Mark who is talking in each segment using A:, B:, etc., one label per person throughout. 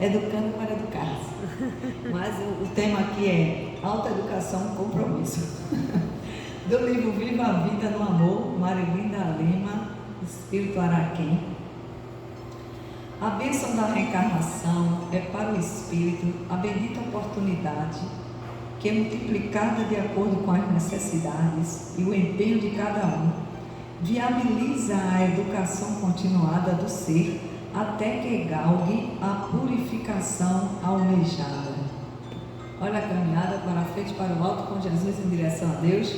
A: educando para educar-se. Mas o tema aqui é autoeducação, compromisso. Do livro Viva a Vida no Amor, Marilinda Lima, Espírito Araquém. A bênção da reencarnação é para o espírito a bendita oportunidade que é multiplicada de acordo com as necessidades e o empenho de cada um, viabiliza a educação continuada do ser até que galgue a purificação almejada. Olha a caminhada para frente, para o alto com Jesus em direção a Deus.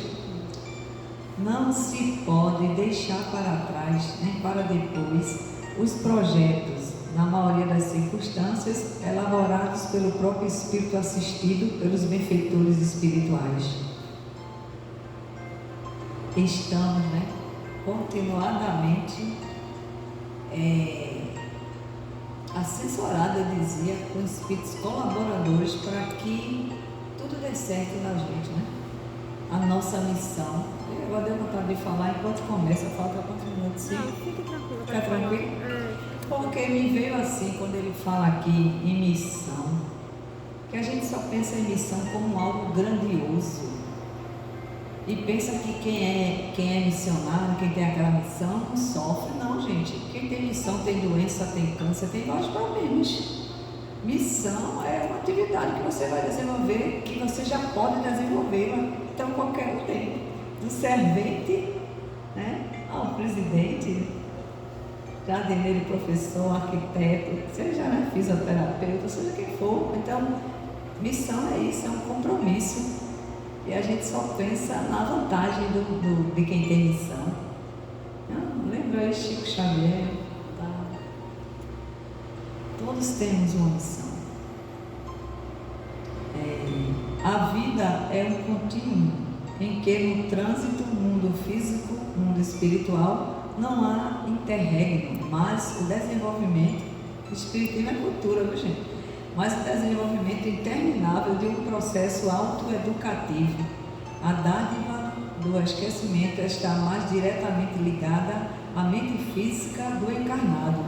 A: Não se pode deixar para trás, nem para depois, os projetos, na maioria das circunstâncias, elaborados pelo próprio Espírito assistido pelos benfeitores espirituais. Estamos, continuadamente assessorada, eu dizia, com espíritos colaboradores para que tudo dê certo na gente, A nossa missão. Eu agora deu vontade de falar enquanto começa, falta quantos minutos? Sim?
B: Não, fique tranquilo.
A: Fica tranquilo? Porque me veio assim, quando ele fala aqui em missão, que a gente só pensa em missão como algo grandioso. E pensa que quem é missionário, quem tem aquela missão, não sofre. Não, gente. Quem tem missão tem doença, tem câncer, tem vários problemas. Missão é uma atividade que você vai desenvolver, que você já pode desenvolvê-la. Então, qualquer um tem. Do servente, ao presidente, jardineiro, professor, arquiteto, seja fisioterapeuta, seja quem for. Então, missão é isso, é um compromisso. E a gente só pensa na vantagem de quem tem missão. Lembra aí Chico Xavier? Tá? Todos temos uma missão. A vida é um contínuo em que no trânsito, mundo físico, mundo espiritual, não há interregno, mas o desenvolvimento, o espiritismo é cultura, viu, gente? Mas o desenvolvimento interminável de um processo autoeducativo. A dádiva do esquecimento está mais diretamente ligada à mente física do encarnado.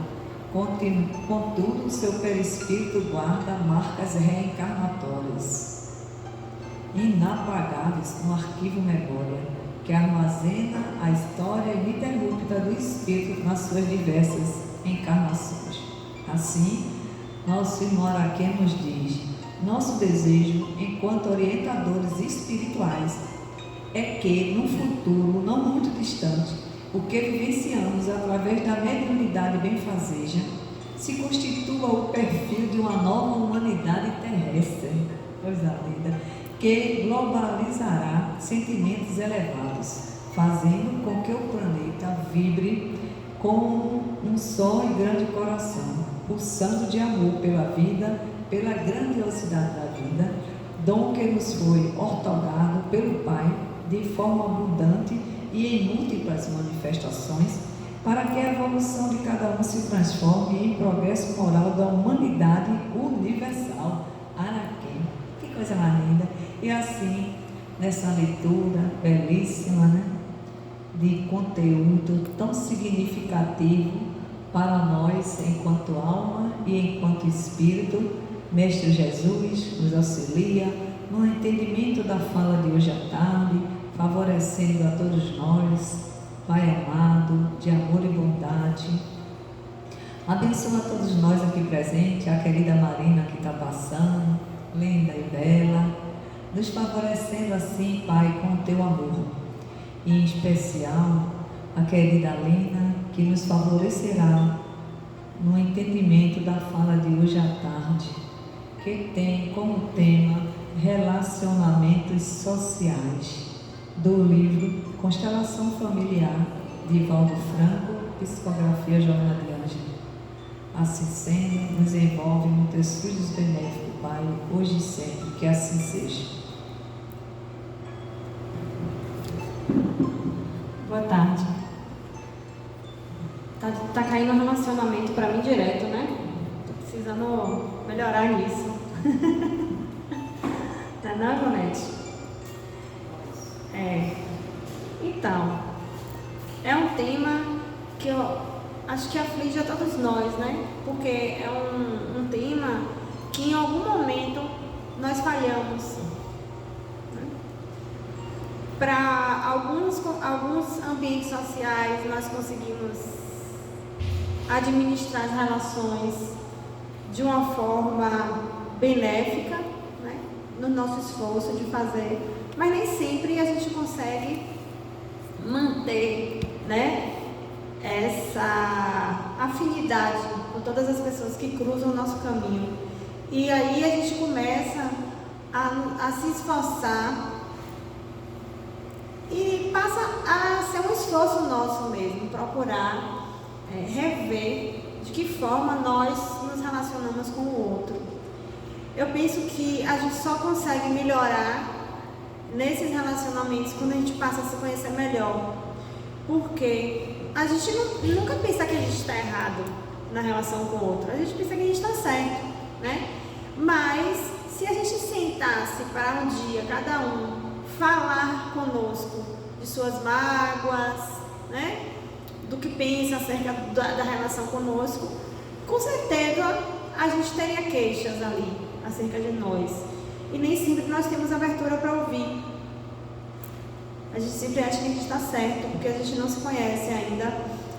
A: Contudo, seu perispírito guarda marcas reencarnatórias inapagáveis no arquivo memória, que armazena a história ininterrupta do espírito nas suas diversas encarnações. Assim, nosso irmão Araquém nos diz: nosso desejo, enquanto orientadores espirituais, é que, no futuro não muito distante, o que vivenciamos através da mediunidade benfazeja se constitua o perfil de uma nova humanidade terrestre, coisa linda, que globalizará sentimentos elevados, fazendo com que o planeta vibre como um só e grande coração, pulsando de amor pela vida, pela grandiosidade da vida, dom que nos foi outorgado pelo Pai de forma abundante e em múltiplas manifestações, para que a evolução de cada um se transforme em progresso moral da humanidade universal. Araquém, que coisa mais linda! E assim, nessa leitura belíssima, de conteúdo tão significativo para nós enquanto alma e enquanto espírito, Mestre Jesus nos auxilia no entendimento da fala de hoje à tarde, favorecendo a todos nós, Pai amado, de amor e bondade. Abençoa a todos nós aqui presentes, a querida Marina que está passando, linda e bela, nos favorecendo assim, Pai, com o teu amor. E em especial, a querida Lina, que nos favorecerá no entendimento da fala de hoje à tarde, que tem como tema relacionamentos sociais, do livro Constelação Familiar, de Valdo Franco, psicografia Joana de Ângelo. Assim sendo, nos envolve no teus filhos benéficos, Pai, hoje e sempre, que assim seja.
B: Boa tarde. Tá caindo um relacionamento para mim direto, Tô precisando melhorar nisso. Não, Ivonete? Então, é um tema que acho que aflige a todos nós, né? Porque é um tema que em algum momento nós falhamos. Né? Para alguns ambientes sociais nós conseguimos administrar as relações de uma forma benéfica, né? No nosso esforço de fazer, mas nem sempre a gente consegue manter, né, essa afinidade com todas as pessoas que cruzam o nosso caminho. E aí a gente começa a se esforçar e passa a ser um esforço nosso mesmo, procurar rever de que forma nós nos relacionamos com o outro. Eu penso que a gente só consegue melhorar nesses relacionamentos quando a gente passa a se conhecer melhor, porque a gente nunca pensa que a gente está errado na relação com o outro, a gente pensa que a gente está certo, né? Mas se a gente sentasse para um dia, cada um, falar conosco de suas mágoas, né? Do que pensa acerca da relação conosco, com certeza a gente teria queixas ali acerca de nós. E nem sempre nós temos abertura para ouvir. A gente sempre acha que a gente está certo, porque a gente não se conhece ainda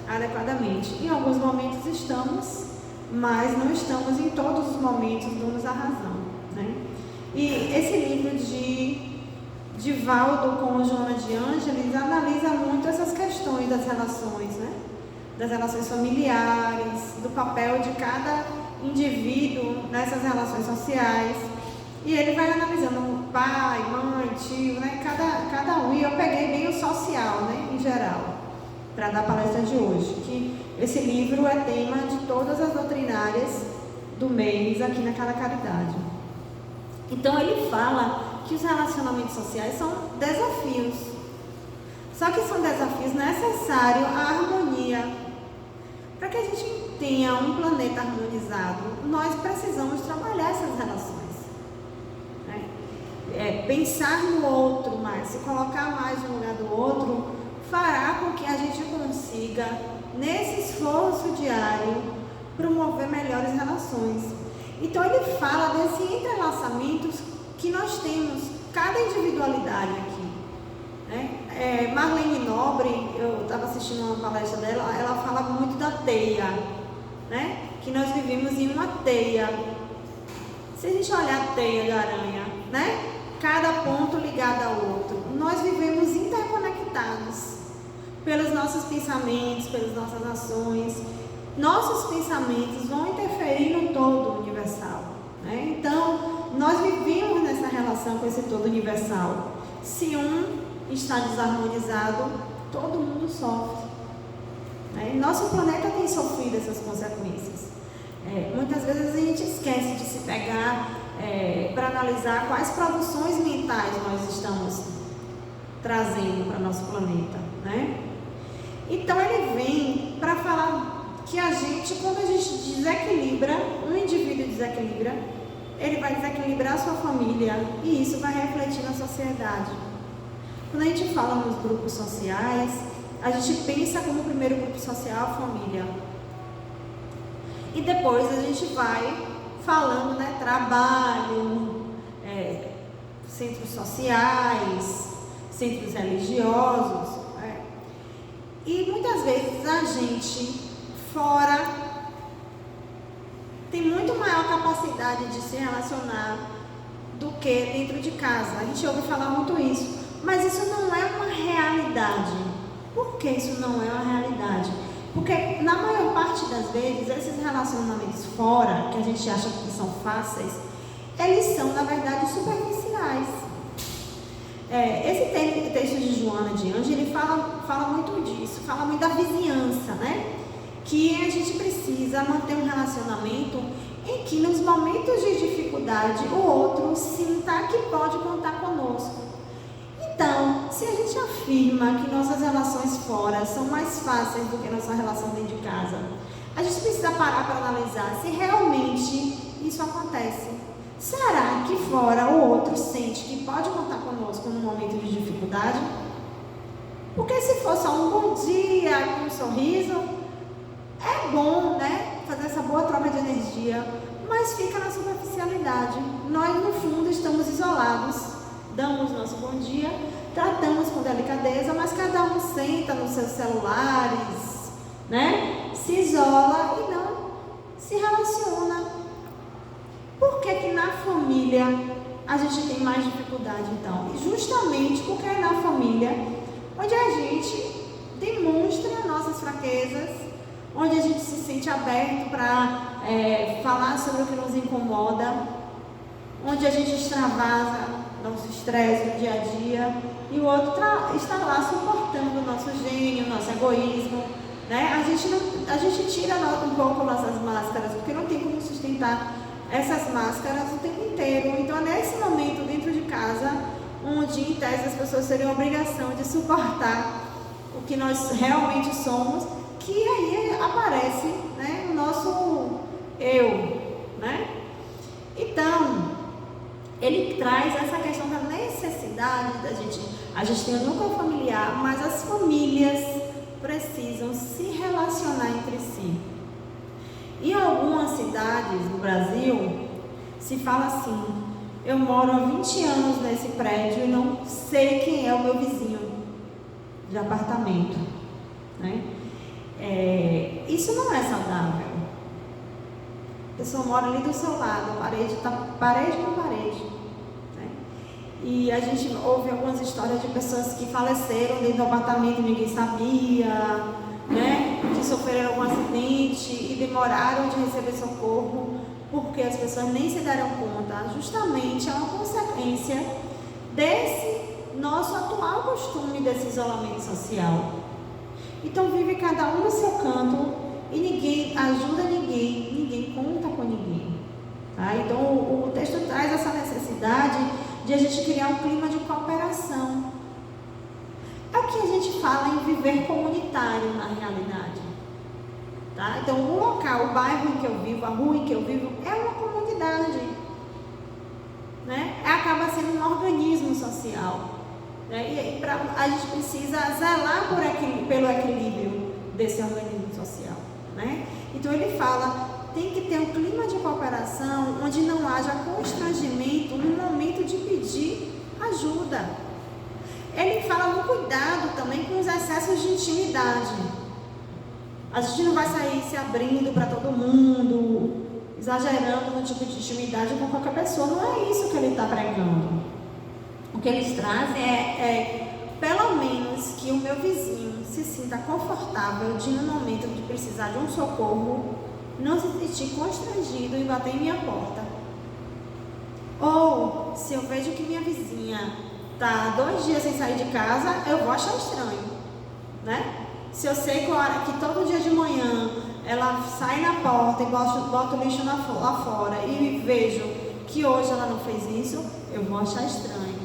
B: adequadamente. Em alguns momentos estamos, mas não estamos em todos os momentos dando a razão, né? E esse livro de Valdo com Joana de Ângeles analisa muito essas questões das relações, né? Das relações familiares, do papel de cada indivíduo nessas relações sociais. E ele vai analisando pai, mãe, tio, né? Cada um. E eu peguei bem o social, né? Em geral, para dar a palestra de hoje. Que esse livro é tema de todas as doutrinárias do mês aqui na Cada Caridade. Então ele fala que os relacionamentos sociais são desafios. Só que são desafios necessários à harmonia. Para que a gente tenha um planeta harmonizado, nós precisamos trabalhar essas relações. Pensar no outro mais, se colocar mais no lugar do outro, fará com que a gente consiga, nesse esforço diário, promover melhores relações. Então ele fala desses entrelaçamentos que nós temos, cada individualidade aqui, né? Marlene Nobre, eu estava assistindo uma palestra dela, ela fala muito da teia, né? Que nós vivemos em uma teia. Se a gente olhar a teia de aranha, né? Cada ponto ligado ao outro, nós vivemos interconectados pelos nossos pensamentos, pelas nossas ações. Nossos pensamentos vão interferir no todo universal, né? Então, nós vivemos nessa relação com esse todo universal. Se um está desarmonizado, todo mundo sofre, né? Nosso planeta tem sofrido essas consequências. Muitas vezes a gente esquece de se pegar para analisar quais produções mentais nós estamos trazendo para o nosso planeta, né? Então ele vem para falar que a gente, quando a gente desequilibra, um indivíduo desequilibra, ele vai desequilibrar a sua família e isso vai refletir na sociedade. Quando a gente fala nos grupos sociais, a gente pensa como o primeiro grupo social a família. E depois a gente vai falando, né, trabalho, centros sociais, centros religiosos. E muitas vezes a gente, fora, tem muito maior capacidade de se relacionar do que dentro de casa. A gente ouve falar muito isso, mas isso não é uma realidade. Por que isso não é uma realidade? Porque na maior parte das vezes, esses relacionamentos fora, que a gente acha que são fáceis, eles são, na verdade, superficiais. Esse texto de Joana de Ângeles, ele fala muito disso, fala muito da vizinhança, né? Que a gente precisa manter um relacionamento em que nos momentos de dificuldade o outro sinta que pode contar conosco. Então, se a gente afirma que nossas relações fora são mais fáceis do que nossa relação dentro de casa, a gente precisa parar para analisar se realmente isso acontece. Será que fora o outro sente que pode contar conosco num momento de dificuldade? Porque se for só um bom dia, com um sorriso, É bom, né, fazer essa boa troca de energia, mas fica na superficialidade. Nós, no fundo, estamos isolados, damos nosso bom dia, tratamos com delicadeza, mas cada um senta nos seus celulares, né, se isola e não se relaciona. Por que na família a gente tem mais dificuldade, então? Justamente porque é na família onde a gente demonstra nossas fraquezas, onde a gente se sente aberto para falar sobre o que nos incomoda, onde a gente extravasa nosso estresse no dia a dia, e o outro está lá suportando o nosso gênio, nosso egoísmo, né? A gente tira um pouco nossas máscaras, porque não tem como sustentar essas máscaras o tempo inteiro. Então é nesse momento dentro de casa onde em tese as pessoas teriam a obrigação de suportar o que nós realmente somos, que aí aparece, né, o nosso eu, né? Então ele traz essa questão da necessidade da gente, a gente tem o núcleo familiar, mas as famílias precisam se relacionar entre si. Em algumas cidades do Brasil, se fala assim: eu moro há 20 anos nesse prédio e não sei quem é o meu vizinho de apartamento, né? Isso não é saudável. A pessoa mora ali do seu lado, a parede está parede com parede, né? E a gente ouve algumas histórias de pessoas que faleceram dentro do apartamento e ninguém sabia, né, que sofreram algum acidente e demoraram de receber socorro porque as pessoas nem se deram conta. Justamente é uma consequência desse nosso atual costume desse isolamento social. Então vive cada um no seu canto e ninguém ajuda ninguém, ninguém conta com ninguém, tá? Então o texto traz essa necessidade de a gente criar um clima de cooperação. É o que a gente fala em viver comunitário na realidade, tá? Então o local, o bairro em que eu vivo, a rua em que eu vivo é uma comunidade, né? Acaba sendo um organismo social, né? E a gente precisa zelar pelo equilíbrio desse organismo social, né? Então ele fala, tem que ter um clima de cooperação onde não haja constrangimento no momento de pedir ajuda. Ele fala no cuidado também com os excessos de intimidade. A gente não vai sair se abrindo para todo mundo, exagerando no tipo de intimidade com qualquer pessoa. Não é isso que ele está pregando. O que eles trazem é pelo menos que o meu vizinho se sinta confortável de, no momento de precisar de um socorro, não se sentir constrangido em bater em minha porta. Ou, se eu vejo que minha vizinha está 2 dias sem sair de casa, eu vou achar estranho, né? Se eu sei que todo dia de manhã ela sai na porta e bota o lixo lá fora e vejo que hoje ela não fez isso, eu vou achar estranho,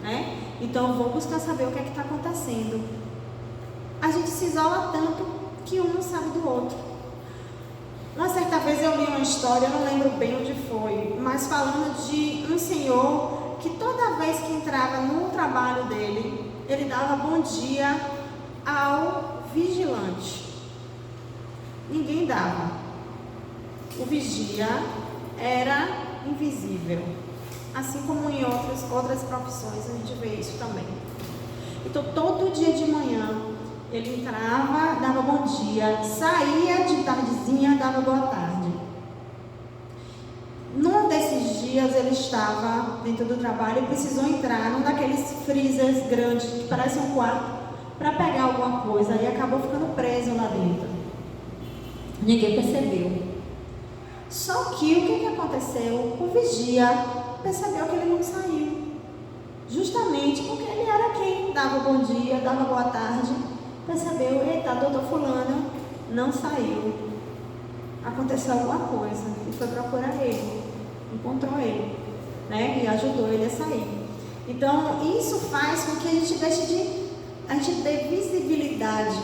B: né? Então eu vou buscar saber o que é que está acontecendo. A gente se isola tanto que um não sabe do outro. Uma certa vez eu li uma história, eu não lembro bem onde foi, mas falando de um senhor que toda vez que entrava no trabalho dele, ele dava bom dia ao vigilante. Ninguém dava. O vigia era invisível. Assim como em outras profissões a gente vê isso também. Então todo dia de manhã ele entrava, dava bom dia, saía de tardezinha, dava boa tarde. Num desses dias ele estava dentro do trabalho e precisou entrar num daqueles freezers grandes que parece um quarto para pegar alguma coisa e acabou ficando preso lá dentro. Ninguém percebeu. Só que o que aconteceu? O vigia percebeu que ele não saiu. Justamente porque ele era quem dava bom dia, dava boa tarde. Percebeu, eita, doutor fulano não saiu. Aconteceu alguma coisa e foi procurar ele. Encontrou ele, né? E ajudou ele a sair. Então, isso faz com que a gente dê visibilidade,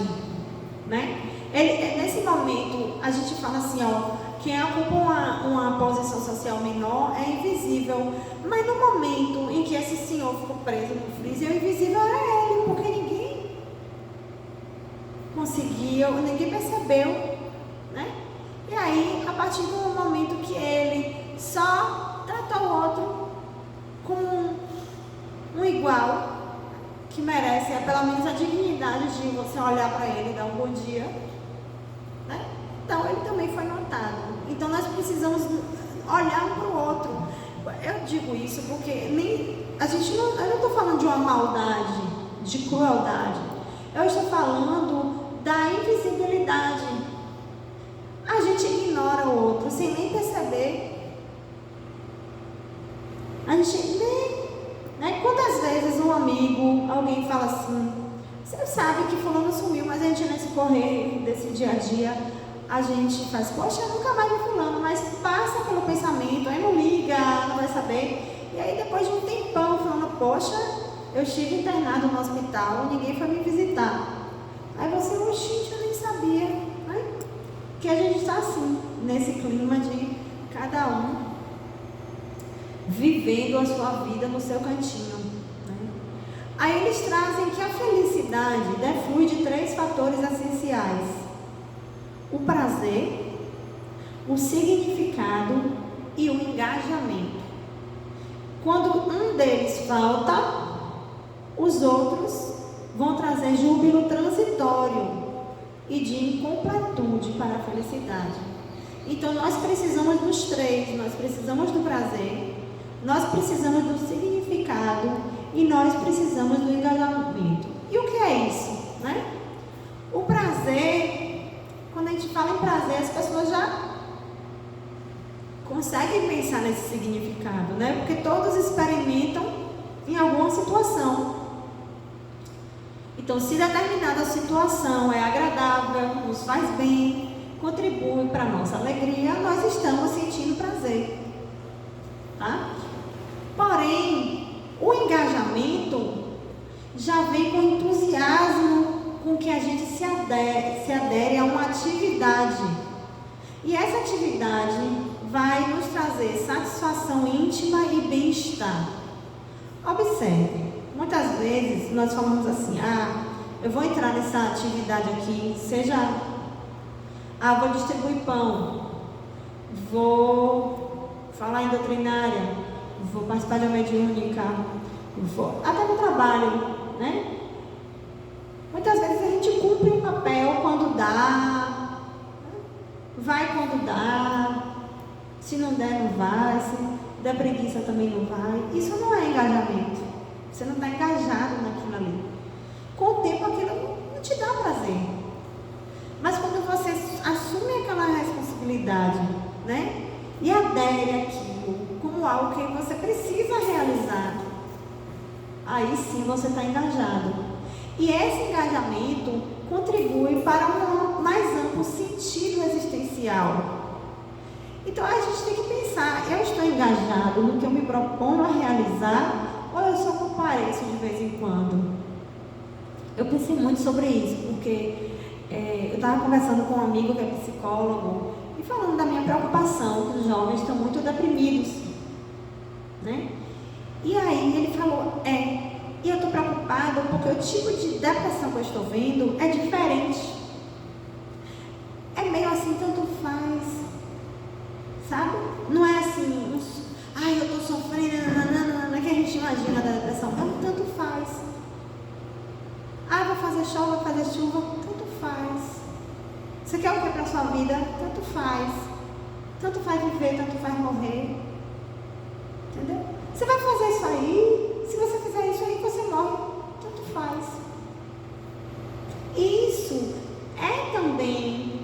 B: né? Nesse momento, a gente fala assim, ó, quem ocupa uma posição social menor é invisível. Mas no momento em que esse senhor ficou preso no freezer, o invisível era ele, porque ninguém percebeu partir do momento que ele só trata o outro como um igual, que merece pelo menos a dignidade de você olhar para ele e dar um bom dia, né? Então ele também foi notado. Então nós precisamos olhar um para o outro. Eu digo isso porque eu não estou falando de uma maldade, de crueldade. Eu estou falando da invisibilidade. A gente ignora o outro sem nem perceber. A gente nem... Né? Quantas vezes um amigo, alguém fala assim, você sabe que fulano sumiu, mas a gente nesse correr desse dia a dia, a gente faz, poxa, eu nunca mais vi fulano, mas passa pelo pensamento, aí não liga, não vai saber. E aí depois de um tempão falando, poxa, eu estive internado no hospital, ninguém foi me visitar. Aí você, oxi, eu nem sabia, né? Que a gente está assim, nesse clima de cada um vivendo a sua vida no seu cantinho, né? Aí eles trazem que a felicidade deflui de 3 fatores essenciais: o prazer, o significado e o engajamento. Quando um deles falta, os outros vão trazer júbilo transitório e de incompletude para a felicidade. Então nós precisamos dos 3, nós precisamos do prazer, nós precisamos do significado e nós precisamos do engajamento. E o que é isso, né? O prazer, quando a gente fala em prazer, as pessoas já conseguem pensar nesse significado, né? Porque todos experimentam em alguma situação. Então, se determinada situação é agradável, nos faz bem, contribui para a nossa alegria, nós estamos sentindo prazer, tá? Porém, o engajamento já vem com entusiasmo com que a gente se adere a uma atividade. E essa atividade vai nos trazer satisfação íntima e bem-estar. Observe, muitas vezes nós falamos assim, eu vou entrar nessa atividade aqui, vou distribuir pão, vou falar em doutrinária, vou participar de uma mediúnica, até no trabalho, né? Muitas vezes a gente cumpre um papel quando dá, vai quando dá, se não der não vai, se der preguiça também não vai. Isso não é engajamento, você não está engajado naquilo ali. Com o tempo aquilo não te dá prazer, mas quando você assume aquela responsabilidade, né? E adere àquilo como algo que você precisa realizar, aí sim você está engajado. E esse engajamento contribui para um mais amplo sentido existencial. Então a gente tem que pensar, eu estou engajado no que eu me proponho a realizar ou eu só compareço de vez em quando? Eu pensei muito sobre isso, porque eu estava conversando com um amigo que é psicólogo e falando da minha preocupação, que os jovens estão muito deprimidos, né? E aí ele falou, e eu estou preocupado porque o tipo de depressão que eu estou vendo é diferente. É meio assim, tanto faz, sabe? Não é assim, eu estou sofrendo, que a gente imagina da depressão. Não, tanto faz. Vai fazer sol, vai fazer chuva, tanto faz. Você quer o que para a sua vida? Tanto faz. Tanto faz viver, tanto faz morrer. Entendeu? Você vai fazer isso aí, se você fizer isso aí, você morre. Tanto faz. Isso é também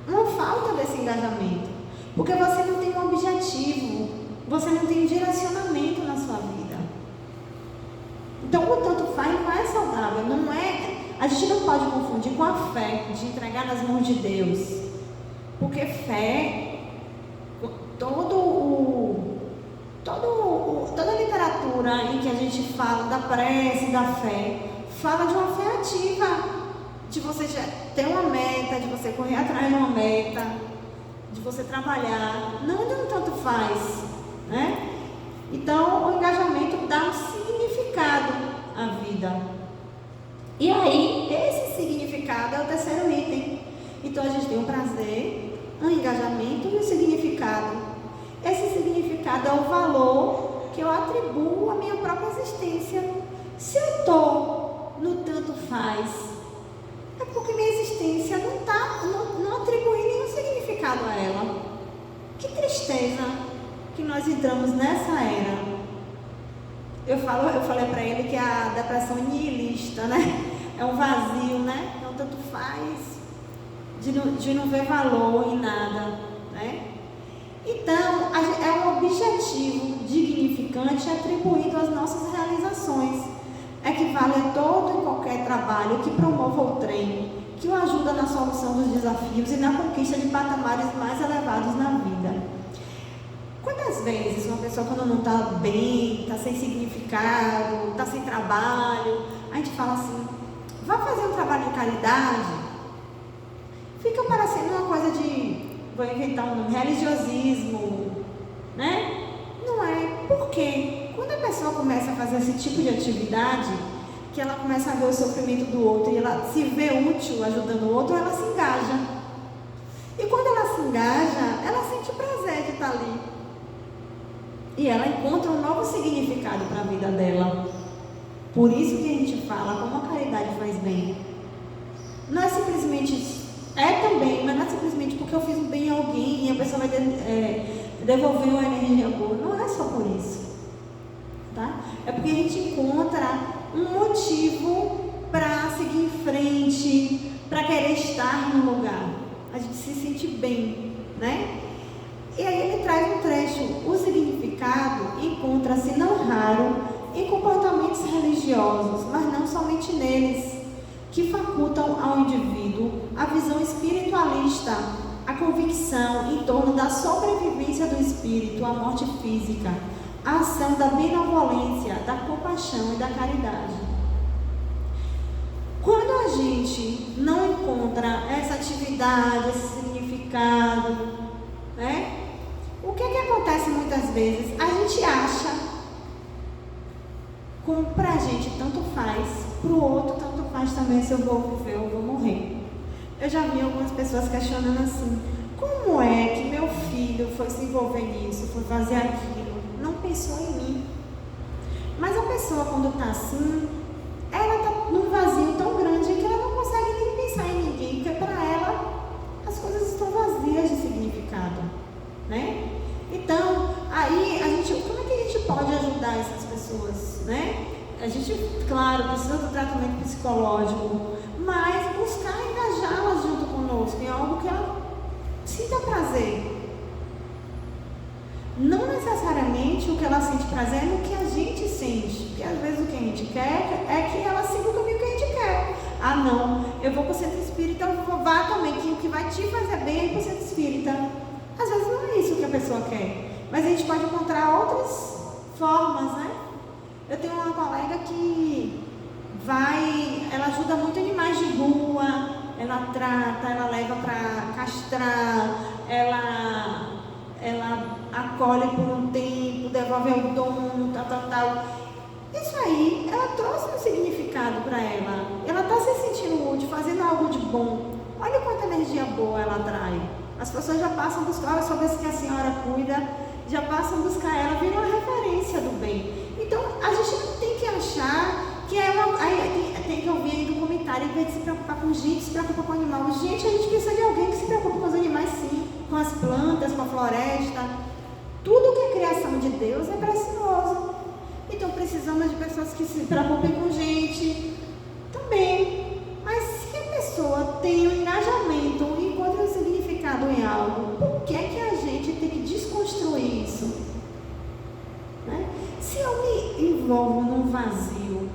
B: uma falta desse engajamento. Porque você não tem um objetivo, você não tem um direcionamento na sua vida. Então, o tanto faz não é saudável, não é. A gente não pode confundir com a fé, de entregar nas mãos de Deus. Porque fé, toda a literatura em que a gente fala da prece, da fé, fala de uma fé ativa, de você já ter uma meta, de você correr atrás de uma meta, de você trabalhar, não de um tanto faz, né? Então, o engajamento dá um significado à vida. E aí, esse significado é o terceiro item. Então, a gente tem o prazer, um engajamento e um significado. Esse significado é o valor que eu atribuo à minha própria existência. Se eu estou no tanto faz, é porque minha existência não atribui nenhum significado a ela. Que tristeza que nós entramos nessa era. Eu falei para ele que a depressão nihilista, né? É um vazio, né? É um tanto faz, de não ver valor em nada, né? Então, é um objetivo dignificante atribuído às nossas realizações. Equivale a todo e qualquer trabalho que promova o treino, que o ajuda na solução dos desafios e na conquista de patamares mais elevados na vida. Quantas vezes uma pessoa, quando não está bem, está sem significado, está sem trabalho, a gente fala assim, vá fazer um trabalho de caridade, fica parecendo uma coisa de, vou inventar um nome, religiosismo, né? Não é. Por quê? Quando a pessoa começa a fazer esse tipo de atividade, que ela começa a ver o sofrimento do outro e ela se vê útil ajudando o outro, ela se engaja. E quando ela se engaja, ela sente prazer de estar ali. E ela encontra um novo significado para a vida dela. Por isso que a gente fala como a caridade faz bem. Não é simplesmente, também, mas não é simplesmente porque eu fiz um bem a alguém e a pessoa vai devolver uma energia boa. Não é só por isso, tá? É porque a gente encontra um motivo para seguir em frente, para querer estar no lugar. A gente se sente bem, né? E aí ele traz um trecho. O significado encontra-se não raro em comportamentos religiosos, mas não somente neles, que facultam ao indivíduo a visão espiritualista, a convicção em torno da sobrevivência do espírito à morte física, a ação da benevolência, da compaixão e da caridade. Quando a gente não encontra essa atividade, esse significado, né? O que acontece muitas vezes? A gente acha, como pra gente tanto faz, pro outro tanto faz também se eu vou viver ou vou morrer. Eu já vi algumas pessoas questionando assim, como é que meu filho foi se envolver nisso, foi fazer aquilo, não pensou em mim? Mas a pessoa quando está assim, ela está num vazio tão grande que ela não consegue nem pensar em ninguém, porque para ela as coisas estão vazias de significado, né? Então, aí como é que a gente pode ajudar essas pessoas, né? A gente, claro, precisa do tratamento psicológico, mas buscar engajá-las junto conosco em algo que ela sinta prazer. Não necessariamente o que ela sente prazer é no que a gente sente, porque às vezes o que a gente quer é que ela siga o caminho que a gente quer. Ah não, eu vou para o centro espírita, eu vou vá também, que o que vai te fazer bem é ir para o centro espírita. Às vezes não é isso que a pessoa quer, mas a gente pode encontrar outras formas, né? Eu tenho uma colega que ela ajuda muito animais de rua, ela trata, ela leva para castrar, ela acolhe por um tempo, devolve ao dono, tal. Isso aí, ela trouxe um significado para ela. Ela está se sentindo útil, fazendo algo de bom. Olha quanta energia boa ela atrai. As pessoas já passam a buscar, olha só ver que a senhora cuida, já passam a buscar ela, vira uma referência do bem. Então, a gente não tem que achar que aí tem que ouvir aí do comentário, em vez de se preocupar com gente, se preocupa com o animal. Gente, a gente precisa de alguém que se preocupe com os animais sim, com as plantas, com a floresta. Tudo que é criação de Deus é precioso. Então precisamos de pessoas que se preocupem com gente também. Mas se a pessoa tem um engajamento e encontra um significado em algo, por que é que a gente tem que desconstruir isso? Né? Se eu me envolvo num vazio,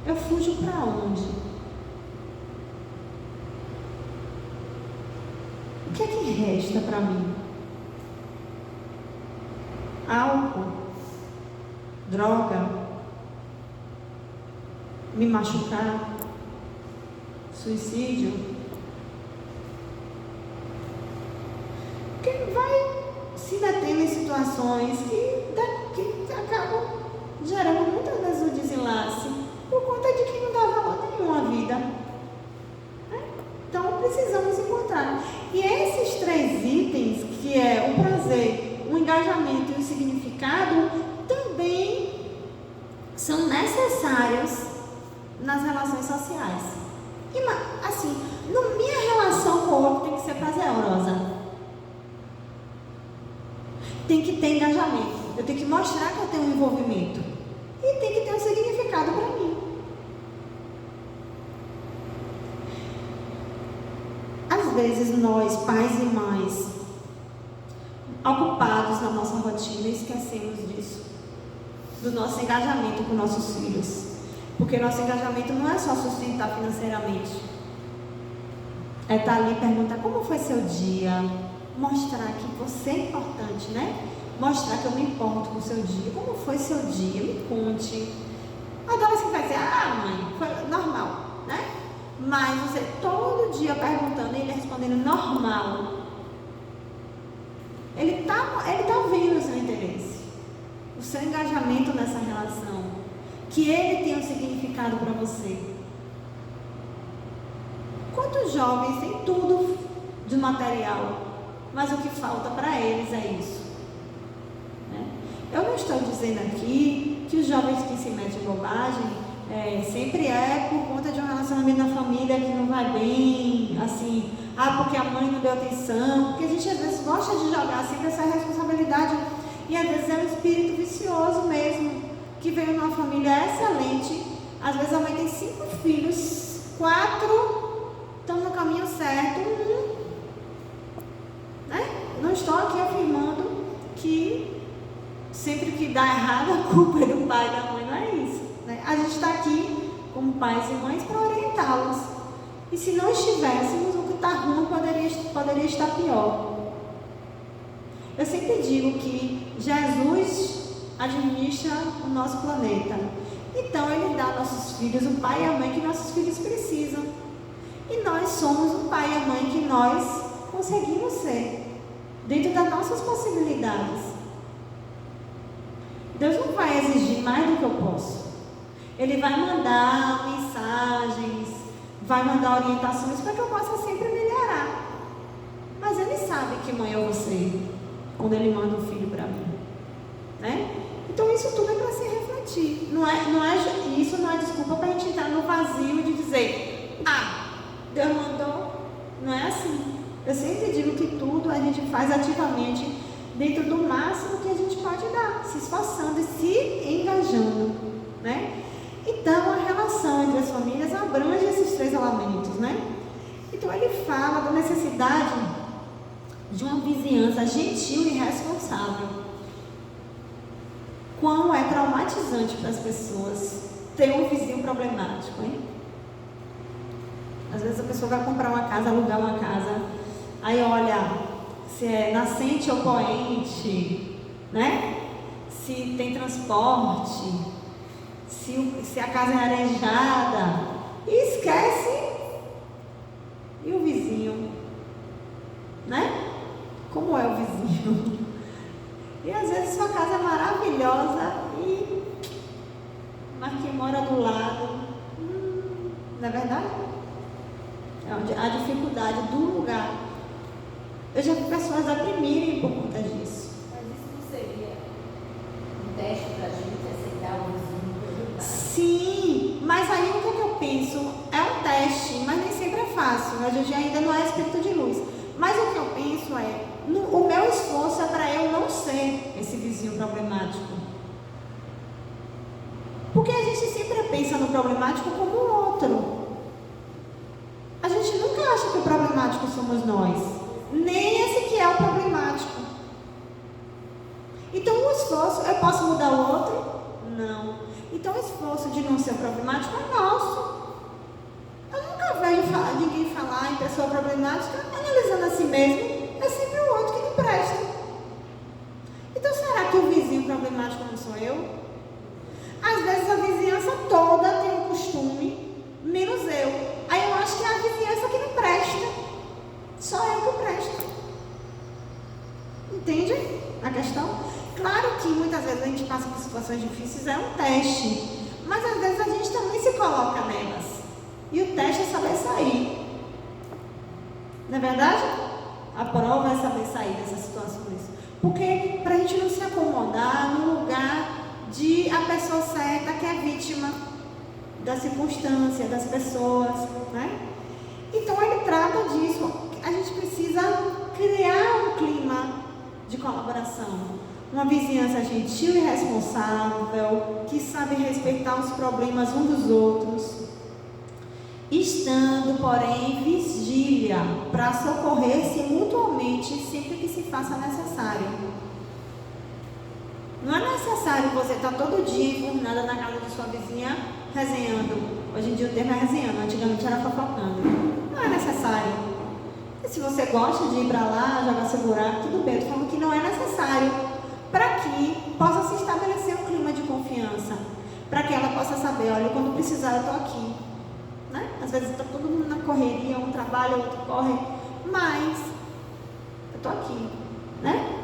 B: eu fujo para onde? O que é que resta para mim? Álcool? Droga? Me machucar? Suicídio? Quem vai se detendo em situações que acabam gerando muitas vezes o desenlace por conta de que não dá valor nenhum à vida. Então precisamos encontrar. E nas relações sociais. Assim, minha relação com o outro tem que ser prazerosa. Tem que ter engajamento. Eu tenho que mostrar que eu tenho um envolvimento. E tem que ter um significado para mim. Às vezes nós, pais e mães, ocupados na nossa rotina, esquecemos disso. Do nosso engajamento com nossos filhos. Porque nosso engajamento não é só sustentar financeiramente. É estar ali e perguntar como foi seu dia. Mostrar que você é importante, né? Mostrar que eu me importo com o seu dia. Como foi seu dia? Me conte. A adolescente vai dizer, mãe, foi normal, né? Mas você todo dia perguntando e ele respondendo normal. Ele tá vendo o seu interesse. O seu engajamento nessa relação. Que ele tem um significado para você. Quantos jovens têm tudo de material, mas o que falta para eles é isso, né? Eu não estou dizendo aqui que os jovens que se metem em bobagem sempre é por conta de um relacionamento na família que não vai bem, assim, porque a mãe não deu atenção, porque a gente às vezes gosta de jogar sempre essa responsabilidade e às vezes é um espírito vicioso mesmo, que veio numa família excelente, às vezes a mãe tem 5 filhos, 4 estão no caminho certo, né? Não estou aqui afirmando que sempre que dá errado a culpa é do pai e da mãe, não é isso, né? A gente está aqui como pais e mães para orientá-los. E se não estivéssemos, o que está ruim poderia estar pior. Eu sempre digo que Jesus administra o nosso planeta. Então Ele dá aos nossos filhos o pai e a mãe que nossos filhos precisam. E nós somos o pai e a mãe que nós conseguimos ser, dentro das nossas possibilidades. Deus não vai exigir mais do que eu posso. Ele vai mandar mensagens, vai mandar orientações para que eu possa sempre melhorar. Mas Ele sabe que mãe eu vou ser quando Ele manda um filho para mim, né? Então isso tudo é para se refletir. Isso não é desculpa para a gente entrar no vazio de dizer, Deus mandou. Não é assim. Eu sempre digo que tudo a gente faz ativamente dentro do máximo que a gente pode dar, se esforçando e se engajando, né? Então a relação entre as famílias abrange esses 3 elementos, né? Então ele fala da necessidade de uma vizinhança gentil e responsável. Quão é traumatizante para as pessoas ter um vizinho problemático, hein? Às vezes a pessoa vai comprar uma casa, alugar uma casa, aí olha se é nascente ou poente, né? Se tem transporte, se a casa é arejada, e esquece. E o vizinho, né? Como é o vizinho? E às vezes sua casa é maravilhosa, mas quem mora do lado, não é verdade? A dificuldade do lugar. Eu já vi pessoas deprimirem por conta disso.
C: Mas isso não seria um teste para a gente aceitar o vizinho?
B: Sim, mas aí o que eu penso? É um teste, mas nem sempre é fácil. A gente ainda não é espírito de luz. Mas o que eu penso é, o meu esforço é para eu não ser esse vizinho problemático. Porque a gente sempre pensa no problemático como o outro. A gente nunca acha que o problemático somos nós, nem esse que é o problemático. Então o esforço, eu posso mudar o outro? Não. Então o esforço de não ser problemático é nosso. Eu nunca vejo ninguém falar em pessoa problemática analisando a si mesmo, é sempre o outro que não presta. Então será que o vizinho problemático não sou eu? Às vezes a vizinhança toda tem um costume, menos eu. Aí eu acho que é a vizinhança que não presta. Só eu que presto. Entende a questão? Claro que muitas vezes a gente passa por situações difíceis, é um teste. Mas às vezes a gente também se coloca nelas. E o teste é saber sair. Não é verdade? A prova é saber sair dessas situações. Porque para a gente não se acomodar no lugar de a pessoa certa que é vítima. da circunstância, das pessoas, né? Então ele trata disso. A gente precisa criar um clima de colaboração. Uma vizinhança gentil e responsável, que sabe respeitar os problemas uns dos outros, estando, porém, em vigília para socorrer-se mutuamente sempre que se faça necessário. Não é necessário você estar todo dia enfurnada na casa de sua vizinha resenhando. Hoje em dia o termo é resenhando, antigamente era fofocando. Não é necessário. E se você gosta de ir para lá, jogar seu buraco, tudo bem. Eu estou falando que não é necessário, para que possa se estabelecer um clima de confiança, para que ela possa saber, olha, quando precisar eu estou aqui, né? Às vezes está todo mundo na correria, um trabalha, outro corre, mas eu estou aqui, né?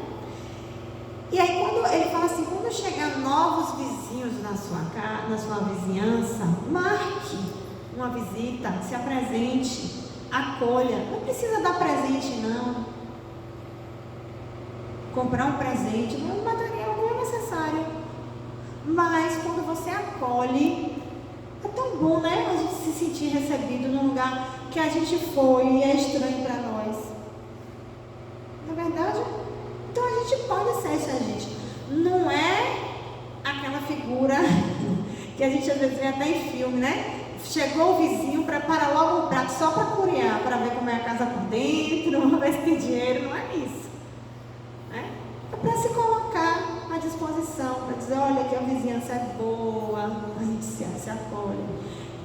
B: E aí quando ele fala assim, quando chegar novos vizinhos na sua vizinhança, marque uma visita, se apresente, acolha. Não precisa dar presente, não. Comprar um presente, um material não é necessário. Mas quando você acolhe, é tão bom, né? A gente se sentir recebido num lugar que a gente foi e é estranho para nós. Não é verdade? Então a gente pode ser essa gente. Não é aquela figura que a gente às vezes vê até em filme, né? Chegou o vizinho, prepara logo um prato só para curiar, para ver como é a casa por dentro, ver se tem dinheiro. Não é isso. É para se colocar à disposição, para dizer, olha, que a vizinhança é boa, a gente se acolhe.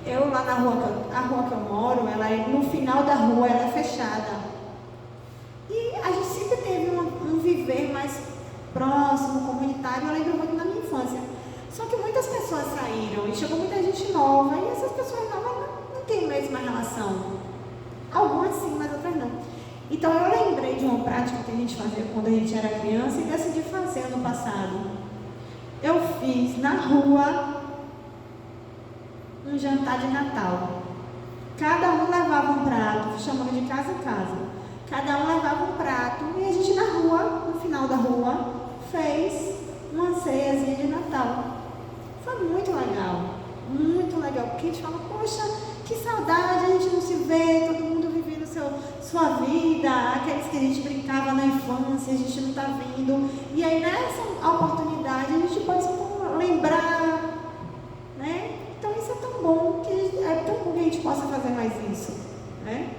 B: Eu lá na rua, a rua que eu moro, ela é, no final da rua ela é fechada. E a gente sempre teve um viver mais próximo, comunitário. Eu lembro muito da minha infância. Só que muitas pessoas saíram e chegou muita gente nova, e essas pessoas novas não têm a mesma relação. Algumas sim, mas outras não. Então eu lembrei de uma prática que a gente fazia quando a gente era criança e decidi fazer ano passado. Eu fiz na rua um jantar de Natal. Cada um levava um prato, chamando de casa em casa. Cada um levava um prato e a gente na rua, no final da rua, fez uma ceiazinha de Natal. Foi muito legal, porque a gente fala, poxa, que saudade, a gente não se vê, todo mundo vivendo sua vida, aqueles que a gente brincava na infância, a gente não está vendo. E aí nessa oportunidade a gente pode lembrar, né? Então isso é tão bom, que a gente possa fazer mais isso, né?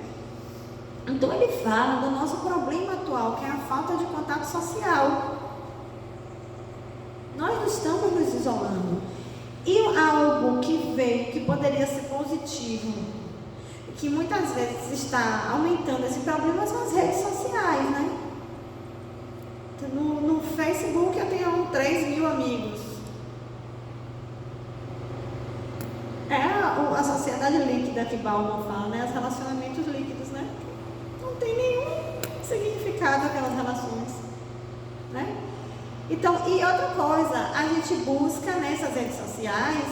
B: Então ele fala do nosso problema atual, que é a falta de contato social. Nós não estamos nos isolando. E algo que veio, que poderia ser positivo, que muitas vezes está aumentando esse problema, são as redes sociais, né? No Facebook eu tenho 3.000 amigos. É a sociedade líquida que Bauman fala, né? Os relacionamentos líquidos, né? Não tem nenhum significado aquelas relações, né? Então, e outra coisa, a gente busca nessas redes sociais,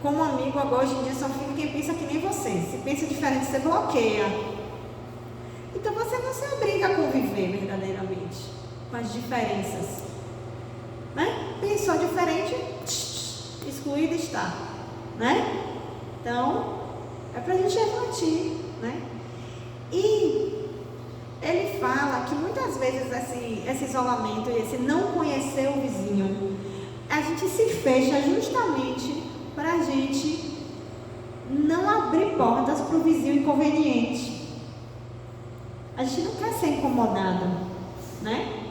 B: como amigo agora hoje em dia só fica quem pensa que nem você. Se pensa diferente, você bloqueia. Então você não se obriga a conviver verdadeiramente com as diferenças, né? Pensou diferente, excluído está, né? Então, é pra gente refletir, né? E ele fala que muitas vezes esse isolamento e esse não conhecer o vizinho, a gente se fecha justamente para a gente não abrir portas para o vizinho inconveniente. A gente não quer ser incomodado, né?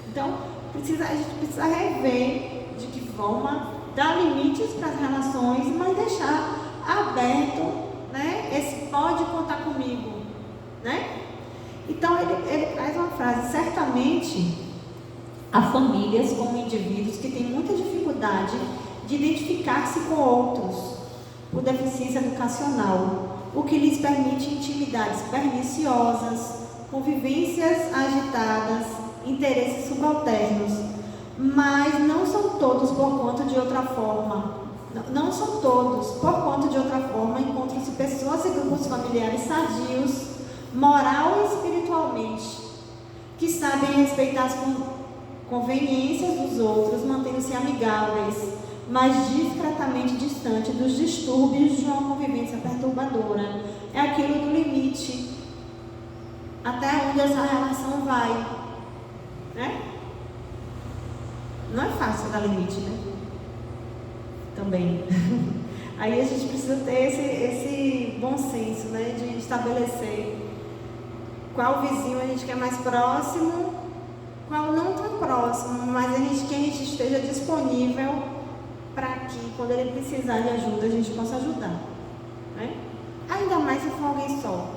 B: Então, a gente precisa rever de que forma dar limites para as relações, mas deixar aberto, né? Esse pode contar comigo, né? Então ele traz uma frase: certamente há famílias como indivíduos que têm muita dificuldade de identificar-se com outros por deficiência educacional, o que lhes permite intimidades perniciosas, convivências agitadas, interesses subalternos, mas não são todos por conta de outra forma. Não são todos, por conta de outra forma, encontram-se pessoas e grupos familiares sadios, moral e espiritualmente, que sabem respeitar as conveniências dos outros, mantendo-se amigáveis, mas discretamente distante dos distúrbios de uma convivência perturbadora. É aquilo do limite. Até onde essa relação vai, né? Não é fácil dar limite, né? Também. Aí a gente precisa ter esse bom senso, né? De estabelecer qual vizinho a gente quer mais próximo, qual não tão próximo, mas que a gente esteja disponível para que, quando ele precisar de ajuda, a gente possa ajudar, né? Ainda mais se for alguém só.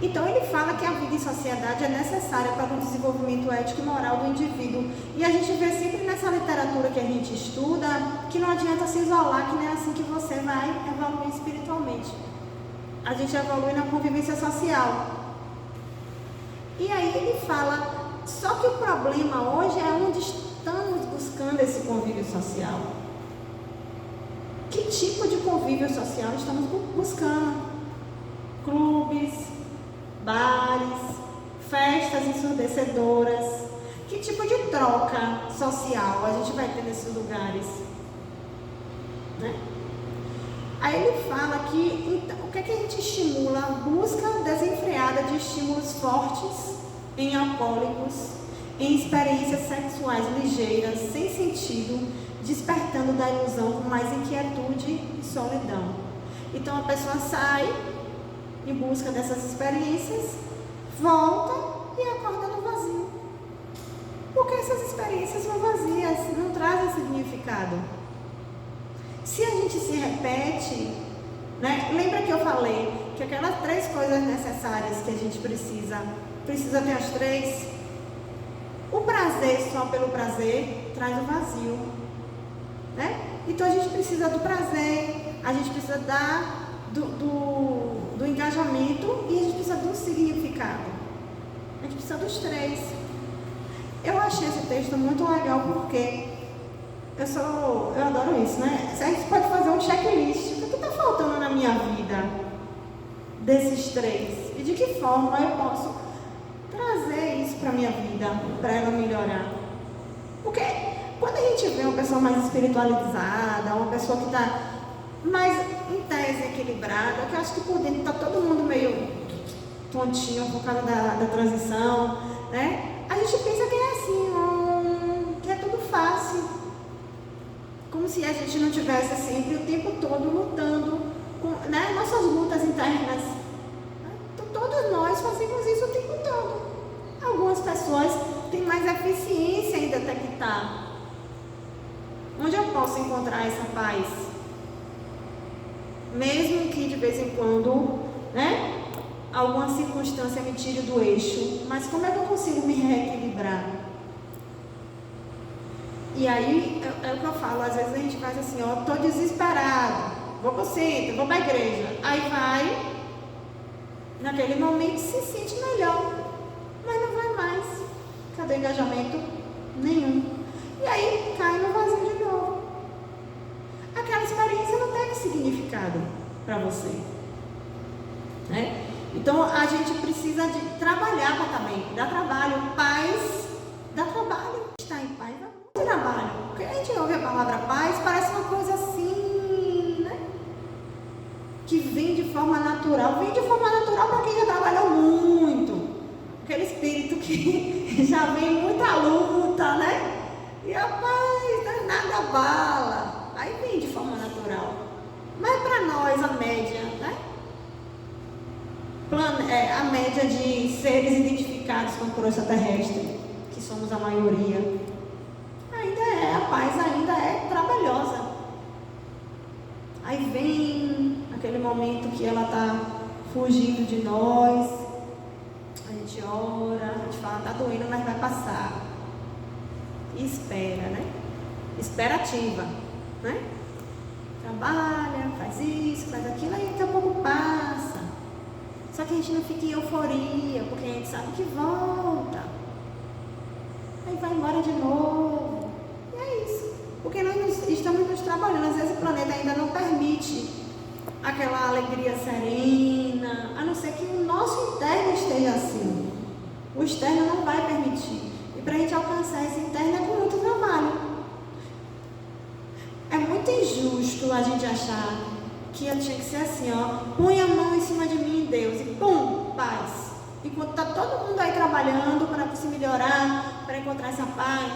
B: Então ele fala que a vida em sociedade é necessária para o desenvolvimento ético e moral do indivíduo. E a gente vê sempre nessa literatura que a gente estuda que não adianta se isolar, que não é assim que você vai evoluir espiritualmente. A gente evolui na convivência social. E aí ele fala, só que o problema hoje é onde estamos buscando esse convívio social. Que tipo de convívio social estamos buscando? Clubes, bares, festas ensurdecedoras. Que tipo de troca social a gente vai ter nesses lugares, né? Aí ele fala que então, o que é que a gente estimula? A busca desenfreada de estímulos fortes em alcoólicos, em experiências sexuais ligeiras, sem sentido, despertando da ilusão com mais inquietude e solidão. Então a pessoa sai em busca dessas experiências, volta e acorda no vazio. Porque essas experiências são vazias, não trazem significado. Se a gente se repete, né? Lembra que eu falei que aquelas 3 coisas necessárias que a gente precisa ter as 3? O prazer só pelo prazer traz o vazio, né? Então a gente precisa do prazer, a gente precisa do engajamento e a gente precisa do significado. A gente precisa dos 3. Eu achei esse texto muito legal porque eu adoro isso, né? A gente pode fazer um checklist. O que está faltando na minha vida desses 3? E de que forma eu posso trazer isso para a minha vida, para ela melhorar? Porque quando a gente vê uma pessoa mais espiritualizada, uma pessoa que está mais em tese equilibrada, que eu acho que por dentro está todo mundo meio tontinho por causa da transição, né? A gente pensa que é assim, que é tudo fácil. Como se a gente não tivesse sempre o tempo todo lutando com, né, nossas lutas internas. Todos nós fazemos isso o tempo todo. Algumas pessoas têm mais eficiência em detectar. Onde eu posso encontrar essa paz? Mesmo que de vez em quando, né, alguma circunstância me tire do eixo, mas como é que eu consigo me reequilibrar? E aí, é o que eu falo, às vezes a gente faz assim, ó, tô desesperado, vou pro centro, vou pra igreja. Aí vai, naquele momento se sente melhor, mas não vai mais. Cadê engajamento? Nenhum. E aí cai no vazio de novo. Aquela experiência não teve significado para você, né? Então a gente precisa de trabalhar para estar bem, dá trabalho, paz, dá trabalho. Estar em paz dá muito trabalho. Porque a gente ouve a palavra paz, parece uma coisa assim, né? Que vem de forma natural. Vem de forma natural para quem já trabalhou muito. Aquele espírito que já vem muita luta, né? E a paz, nada abala. Aí vem de forma natural. Mas para nós, a média, né? A média de seres identificados com a crosta terrestre, que somos a maioria, a paz ainda é trabalhosa. Aí vem aquele momento que ela está fugindo de nós, a gente ora, a gente fala, tá doendo, mas vai passar. E espera, né? Esperativa, né? Trabalha, faz isso, faz aquilo, aí daqui a pouco passa. Só que a gente não fica em euforia, porque a gente sabe que volta. Aí vai embora de novo. E é isso. Porque nós estamos nos trabalhando. Às vezes o planeta ainda não permite aquela alegria serena, a não ser que o nosso interno esteja assim. O externo não vai permitir. E para a gente alcançar esse interno é com muito trabalho. muito injusto a gente achar que tinha que ser assim, ó, põe a mão em cima de mim, Deus, e pum, paz. Enquanto está todo mundo aí trabalhando para se melhorar, para encontrar essa paz.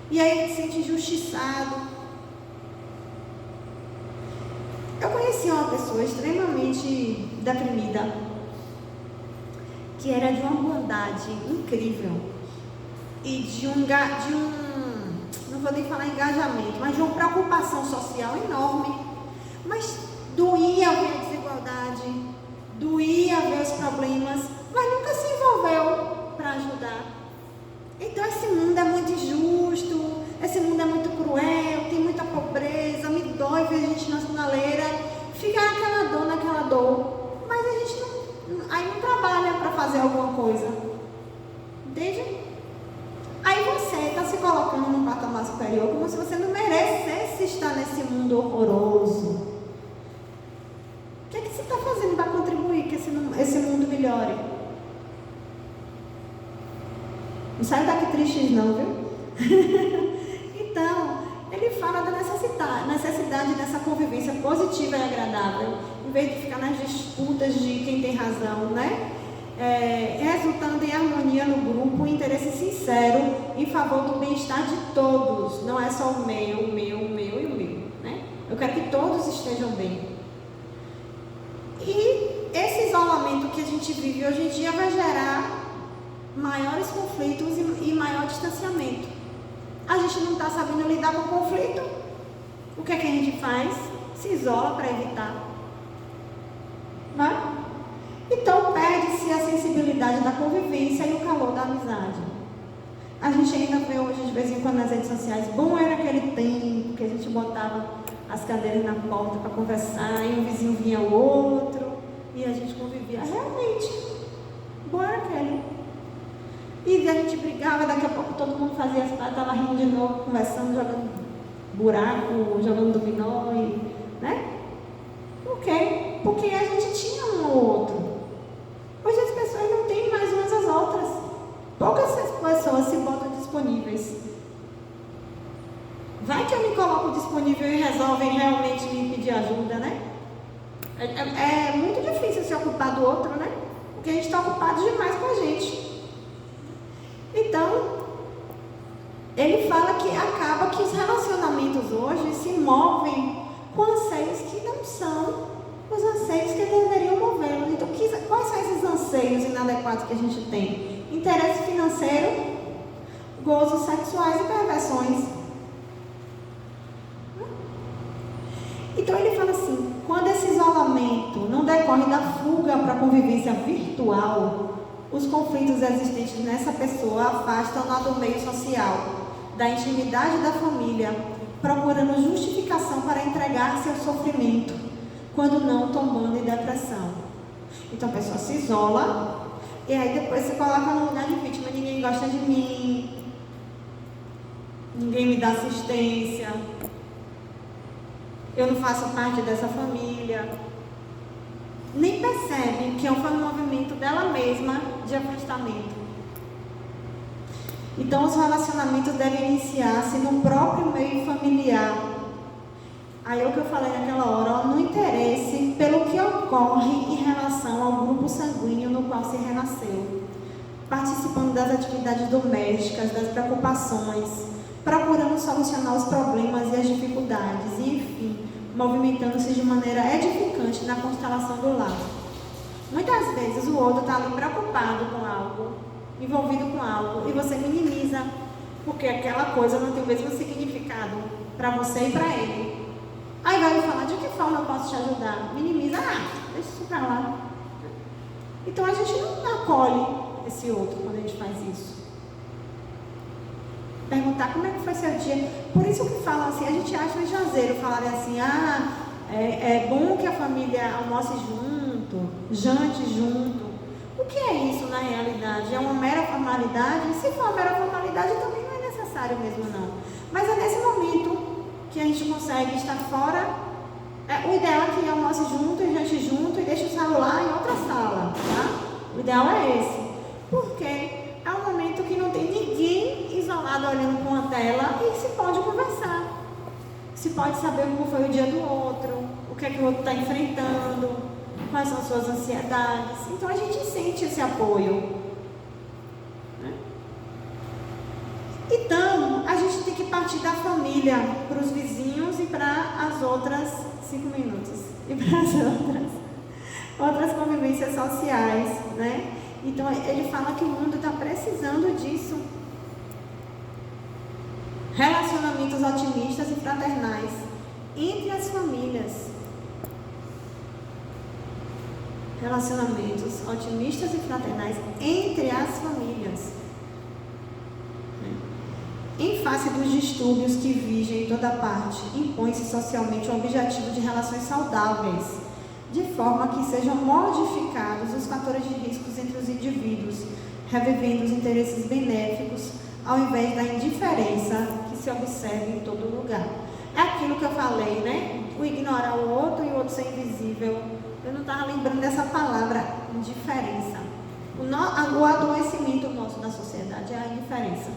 B: E aí a gente se sente injustiçado. Eu conheci uma pessoa extremamente deprimida, que era de uma bondade incrível e de um não vou nem falar engajamento, mas de uma preocupação social enorme. Mas doía ver a desigualdade, doía ver os problemas, mas nunca se envolveu para ajudar. Então esse mundo é muito injusto, esse mundo é muito cruel, tem muita pobreza, me dói ver a gente na sinaleira, fica naquela dor, mas a gente não trabalha para fazer alguma coisa, entende? Aí você está se colocando num patamar superior como se você não merecesse estar nesse mundo horroroso. O que é que você está fazendo para contribuir que esse mundo melhore? Não sai daqui tristes não, viu? Então, ele fala da necessidade dessa convivência positiva e agradável, em vez de ficar nas disputas de quem tem razão, né? Resultando em harmonia no grupo, um interesse sincero em favor do bem-estar de todos, não é só o meu e o meu, né? Eu quero que todos estejam bem. E esse isolamento que a gente vive hoje em dia vai gerar maiores conflitos e maior distanciamento. A gente não está sabendo lidar com o conflito. O que é que a gente faz? Se isola para evitar. Né? Então perde-se a sensibilidade da convivência e o calor da amizade. A gente ainda vê hoje de vez em quando nas redes sociais, bom era aquele tempo que a gente botava as cadeiras na porta para conversar e um vizinho vinha ao outro e a gente convivia. Realmente, bom era aquele. E a gente brigava, daqui a pouco todo mundo fazia as partes, estava rindo de novo, conversando, jogando buraco, jogando dominó, né? Por quê? Porque a gente tinha um ao outro. Hoje as pessoas não têm mais umas às outras. Poucas pessoas se botam disponíveis. Vai que eu me coloco disponível e resolvem realmente me pedir ajuda, né? É muito difícil se ocupar do outro, né? Porque a gente está ocupado demais com a gente. Então, ele fala que acaba que os relacionamentos hoje se movem com anseios que não são os anseios que deveriam movê-los. Então, quais são esses anseios inadequados que a gente tem? Interesse financeiro, gozos sexuais e perversões. Então, ele fala assim, quando esse isolamento não decorre da fuga para a convivência virtual, os conflitos existentes nessa pessoa afastam-na do meio social, da intimidade da família, procurando justificação para entregar-se ao sofrimento, quando não tombando em depressão. Então a pessoa se isola, e aí depois se coloca no lugar de vítima, ninguém gosta de mim, ninguém me dá assistência, eu não faço parte dessa família. Nem percebe que foi um movimento dela mesma de afastamento. Então os relacionamentos devem iniciar-se no próprio meio familiar. Aí é o que eu falei naquela hora, ó, no interesse pelo que ocorre em relação ao grupo sanguíneo no qual se renasceu, participando das atividades domésticas, das preocupações, procurando solucionar os problemas e as dificuldades, e enfim, movimentando-se de maneira edificante na constelação do lar. Muitas vezes o outro está ali preocupado com algo, envolvido com algo, e você minimiza, porque aquela coisa não tem o mesmo significado para você e para ele. Aí vai me falar, de que forma eu posso te ajudar? Minimiza, deixa isso para lá. Então a gente não acolhe esse outro quando a gente faz isso. Perguntar como é que foi seu dia. Por isso que falam assim, a gente acha exagero falarem assim, é bom que a família almoce junto, jante junto. O que é isso na realidade? É uma mera formalidade? Se for uma mera formalidade, também não é necessário mesmo não. Mas é nesse momento que a gente consegue estar fora. O ideal é que almoce junto, e jante junto e deixe o celular em outra sala, tá? O ideal é esse. Porque é um momento que não tem ninguém isolado olhando para uma tela e se pode conversar. se pode saber como foi o dia do outro, o que é que o outro está enfrentando, quais são as suas ansiedades. Então a gente sente esse apoio, né? Então a gente tem que partir da família para os vizinhos e para as outras 5 minutos e para as outras convivências sociais, né? Então ele fala que o mundo está precisando disso. Relacionamentos otimistas e fraternais entre as famílias. Relacionamentos otimistas e fraternais entre as famílias. Em face dos distúrbios que vigem em toda parte, impõe-se socialmente o objetivo de relações saudáveis, de forma que sejam modificados os fatores de riscos entre os indivíduos, revivendo os interesses benéficos, ao invés da indiferença que se observa em todo lugar. É aquilo que eu falei, né? O ignorar o outro e o outro ser invisível. Eu não estava lembrando dessa palavra, indiferença. O adoecimento nosso na sociedade é a indiferença.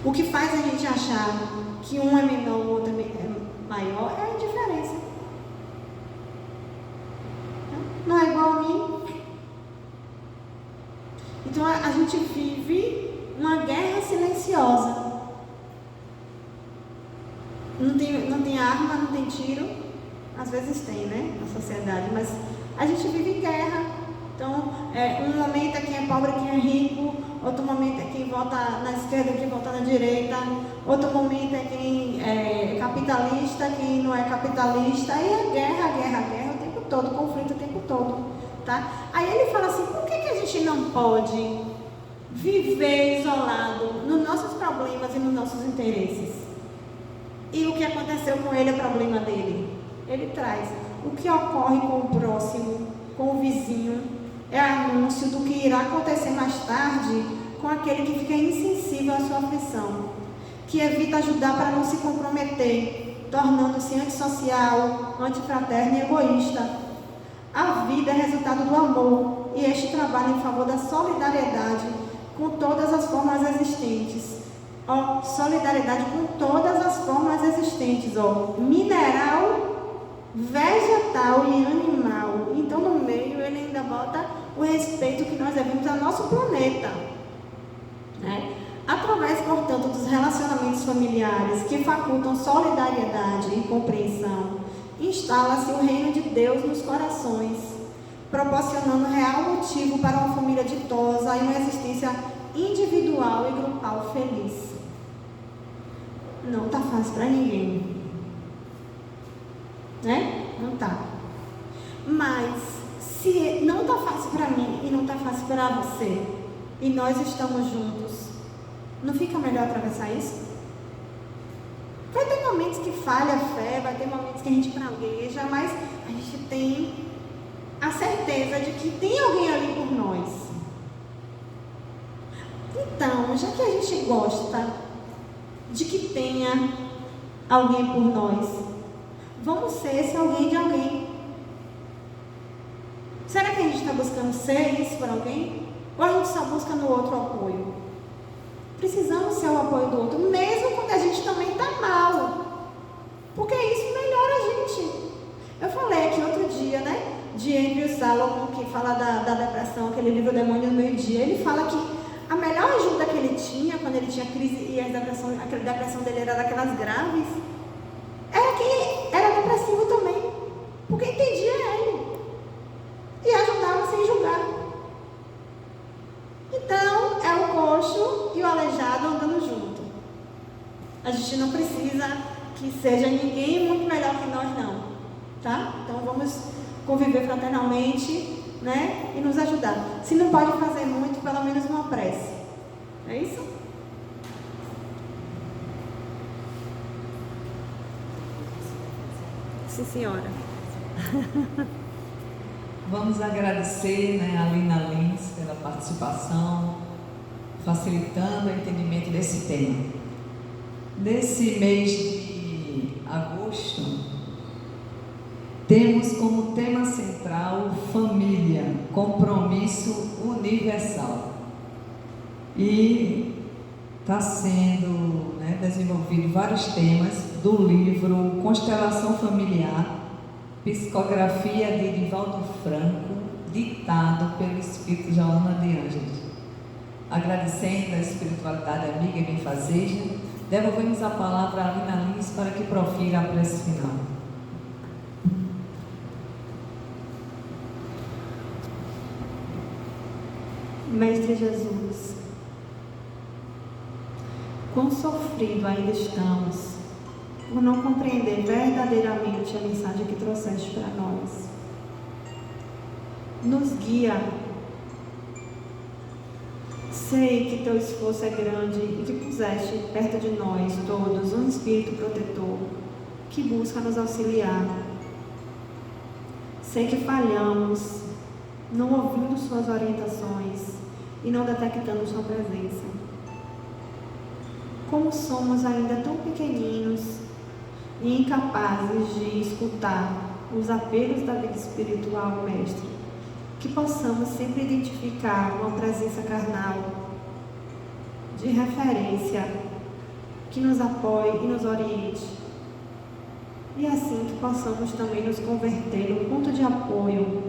B: O que faz a gente achar que um é menor, o outro é maior, é a indiferença. Não é igual a mim. Então a gente vive uma guerra silenciosa. Não tem arma, não tem tiro. Às vezes tem, né? Na sociedade. Mas a gente vive em guerra. Então, um momento é quem é pobre, quem é rico. Outro momento é quem vota na esquerda, quem vota na direita. Outro momento é quem é capitalista, quem não é capitalista. E é guerra o tempo todo, conflito o tempo todo. Tá? Aí ele fala assim, por que a gente não pode viver isolado nos nossos problemas e nos nossos interesses? E o que aconteceu com ele é problema dele. Ele traz o que ocorre com o próximo, com o vizinho, é anúncio do que irá acontecer mais tarde com aquele que fica insensível à sua aflição, que evita ajudar para não se comprometer, tornando-se antissocial, antifraterno e egoísta. A vida é resultado do amor, e este trabalha em favor da solidariedade com todas as formas existentes. Solidariedade com todas as formas existentes, mineral, vegetal e animal. Então no meio ele ainda bota o respeito que nós devemos ao nosso planeta, né? Através, portanto, dos relacionamentos familiares que facultam solidariedade e compreensão, instala-se o reino de Deus nos corações, proporcionando real motivo para uma família ditosa e uma existência individual e grupal feliz. Não está fácil para ninguém, né? Não está. Mas se não está fácil para mim e não está fácil para você, e nós estamos juntos, não fica melhor atravessar isso? Vai ter momentos que falha a fé, vai ter momentos que a gente pragueja, mas a gente tem a certeza de que tem alguém ali por nós. Então, já que a gente gosta de que tenha alguém por nós, vamos ser esse alguém de alguém. Será que a gente está buscando ser isso por alguém? Ou a gente só busca no outro apoio? Precisamos ser o apoio do outro, mesmo quando a gente também está mal, porque isso melhora a gente. Eu falei aqui outro dia, né, de Andrew Salomon, que fala da depressão, aquele livro Demônio no Meio-Dia. Ele fala que a melhor ajuda que ele tinha quando ele tinha crise e a depressão dele era daquelas graves, era que era depressivo também, porque entendia ele e ajudava sem julgar. Então, é o coxo e o aleijado andando junto. A gente não precisa que seja ninguém muito melhor que nós, não. Tá? Então, vamos conviver fraternalmente, né? E nos ajudar. Se não pode fazer muito, pelo menos uma prece. É isso? Sim, senhora.
A: Vamos agradecer, né, a Lina Lins pela participação, facilitando o entendimento desse tema. Nesse mês de agosto, temos como tema central família, compromisso universal. E está sendo, né, desenvolvido vários temas do livro Constelação Familiar, psicografia de Divaldo Franco, ditado pelo Espírito Joana de Ângeles. Agradecendo a espiritualidade amiga e benfazeja, devolvemos a palavra a Alina Lins para que profira a prece final.
B: Mestre Jesus, quão sofrido ainda estamos por não compreender verdadeiramente a mensagem que trouxeste para nós. Nos guia. Sei que teu esforço é grande e que puseste perto de nós todos um espírito protetor que busca nos auxiliar. Sei que falhamos, não ouvindo suas orientações e não detectando sua presença. Como somos ainda tão pequeninos e incapazes de escutar os apelos da vida espiritual, Mestre, que possamos sempre identificar uma presença carnal de referência que nos apoie e nos oriente, e assim que possamos também nos converter no ponto de apoio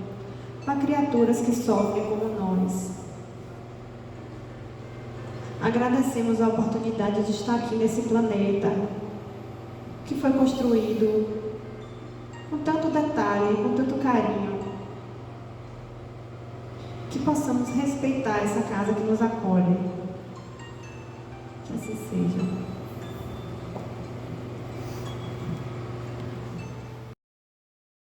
B: para criaturas que sofrem como nós. Agradecemos a oportunidade de estar aqui nesse planeta que foi construído com tanto detalhe, com tanto carinho, que possamos respeitar essa casa que nos acolhe. Que assim seja.